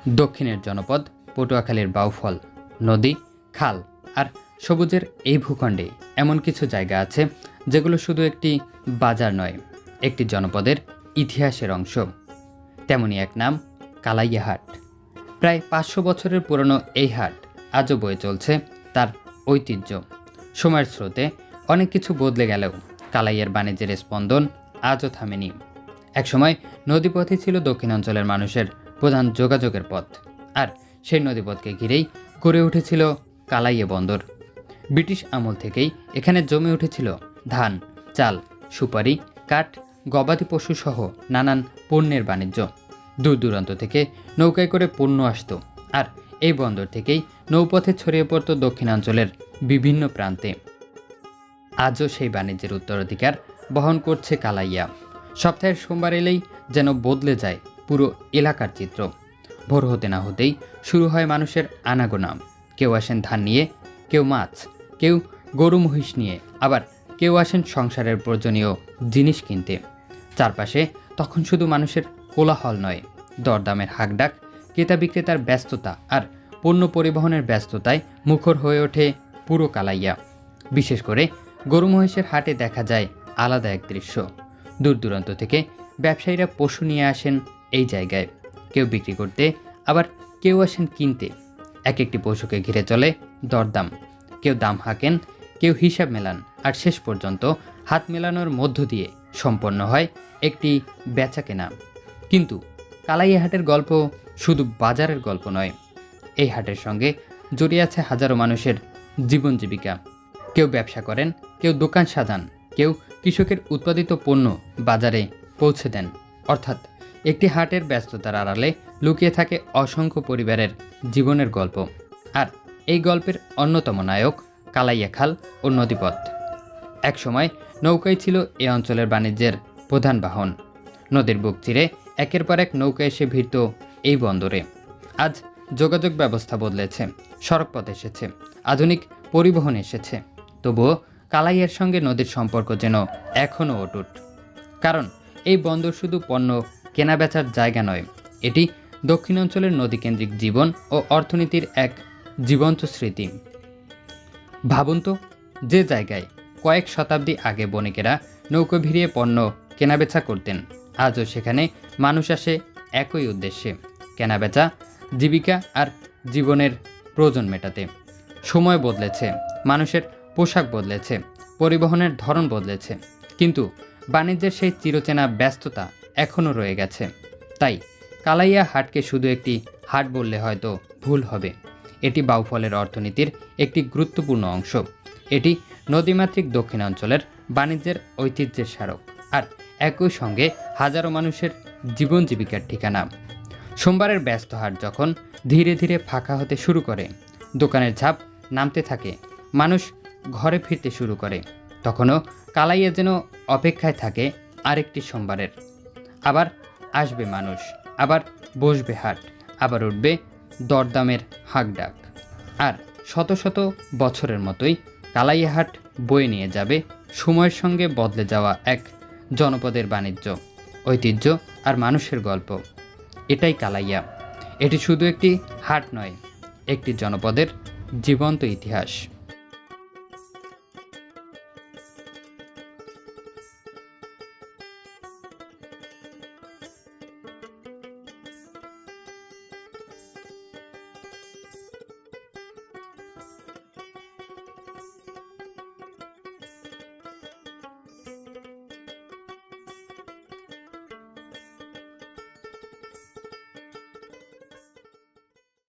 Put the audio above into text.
দক্ষিণের জনপদ পটুয়াখালীর বাউফল, নদী, খাল আর সবুজের এই ভূখণ্ডে এমন কিছু জায়গা আছে যেগুলো শুধু একটি বাজার নয়, একটি জনপদের ইতিহাসের অংশ। তেমনই এক নাম কালাইয়া হাট। প্রায় 500 বছরের পুরনো এই হাট আজও বয়ে চলছে তার ঐতিহ্য। সময়ের স্রোতে অনেক কিছু বদলে গেলেও কালাইয়ার বাণিজ্যের স্পন্দন আজও থামেনি। একসময় নদীপথই ছিল দক্ষিণাঞ্চলের মানুষের প্রধান যোগাযোগের পথ, আর সেই নদীপথকে ঘিরেই গড়ে উঠেছিল কালাইয়া বন্দর। ব্রিটিশ আমল থেকেই এখানে জমে উঠেছিল ধান, চাল, সুপারি, কাঠ, গবাদি পশু সহ নানান পণ্যের বাণিজ্য। দূর দূরান্ত থেকে নৌকায় করে পণ্য আসত, আর এই বন্দর থেকেই নৌপথে ছড়িয়ে পড়ত দক্ষিণাঞ্চলের বিভিন্ন প্রান্তে। আজও সেই বাণিজ্যের উত্তরাধিকার বহন করছে কালাইয়া। সপ্তাহের সোমবার এলেই যেন বদলে যায় পুরো এলাকার চিত্র। ভোর হতে না হতেই শুরু হয় মানুষের আনাগোনা। কেউ আসেন ধান নিয়ে, কেউ মাছ, কেউ গরু মহিষ নিয়ে, আবার কেউ আসেন সংসারের প্রয়োজনীয় জিনিস কিনতে। চারপাশে তখন শুধু মানুষের কোলাহল নয়, দরদামের হাঁকডাক, ক্রেতা বিক্রেতার ব্যস্ততা আর পণ্য পরিবহনের ব্যস্ততায় মুখর হয়ে ওঠে পুরো কালাইয়া। বিশেষ করে গরু মহিষের হাটে দেখা যায় আলাদা এক দৃশ্য। দূর দূরান্ত থেকে ব্যবসায়ীরা পশু নিয়ে আসেন এই জায়গায়, কেউ বিক্রি করতে, আবার কেউ আসেন কিনতে। এক একটি পশুকে ঘিরে চলে দরদাম। কেউ দাম হাঁকেন, কেউ হিসাব মেলান, আর শেষ পর্যন্ত হাত মেলানোর মধ্য দিয়ে সম্পন্ন হয় একটি বেচা কেনা। কিন্তু কালাইয়া হাটের গল্প শুধু বাজারের গল্প নয়, এই হাটের সঙ্গে জড়িয়ে আছে হাজারো মানুষের জীবন জীবিকা। কেউ ব্যবসা করেন, কেউ দোকান সাজান, কেউ কৃষকের উৎপাদিত পণ্য বাজারে পৌঁছে দেন। অর্থাৎ একটি হাটের ব্যস্ততার আড়ালে লুকিয়ে থাকে অসংখ্য পরিবারের জীবনের গল্প। আর এই গল্পের অন্যতম নায়ক কালাইয়া খাল ও নদীপথ। একসময় নৌকাই ছিল এ অঞ্চলের বাণিজ্যের প্রধান বাহন। নদীর বুক চিরে একের পর এক নৌকা এসে ভিড়ত এই বন্দরে। আজ যোগাযোগ ব্যবস্থা বদলেছে, সড়কপথ এসেছে, আধুনিক পরিবহন এসেছে, তবুও কালাইয়ার সঙ্গে নদীর সম্পর্ক যেন এখনও অটুট। কারণ এই বন্দর শুধু পণ্য কেনাবেচার জায়গা নয়, এটি দক্ষিণাঞ্চলের নদীকেন্দ্রিক জীবন ও অর্থনীতির এক জীবন্ত স্মৃতি। ভাবুন তো, যে জায়গায় কয়েক শতাব্দী আগে বণিকেরা নৌকো ভিড়িয়ে পণ্য কেনাবেচা করতেন, আজও সেখানে মানুষ আসে একই উদ্দেশ্যে, কেনাবেচা, জীবিকা আর জীবনের প্রয়োজন মেটাতে। সময় বদলেছে, মানুষের পোশাক বদলেছে, পরিবহনের ধরন বদলেছে, কিন্তু বাণিজ্যের সেই চিরচেনা ব্যস্ততা এখনও রয়ে গেছে। তাই কালাইয়া হাটকে শুধু একটি হাট বললে হয়তো ভুল হবে। এটি বাউফলের অর্থনীতির একটি গুরুত্বপূর্ণ অংশ। এটি নদীমাতৃক দক্ষিণাঞ্চলের বাণিজ্যের ঐতিহ্যের স্মারক, আর একই সঙ্গে হাজারো মানুষের জীবন জীবিকার ঠিকানা। সোমবারের ব্যস্ত হাট যখন ধীরে ধীরে ফাঁকা হতে শুরু করে, দোকানের ঝাঁপ নামতে থাকে, মানুষ ঘরে ফিরতে শুরু করে, তখনও কালাইয়া যেন অপেক্ষায় থাকে আরেকটি সোমবারের। আবার আসবে মানুষ, আবার বসবে হাট, আবার উঠবে দরদামের হাঁকডাক। আর শত শত বছরের মতোই কালাইয়া হাট বয়ে নিয়ে যাবে সময়ের সঙ্গে বদলে যাওয়া এক জনপদের বাণিজ্য, ঐতিহ্য আর মানুষের গল্প। এটাই কালাইয়া। এটি শুধু একটি হাট নয়, একটি জনপদের জীবন্ত ইতিহাস।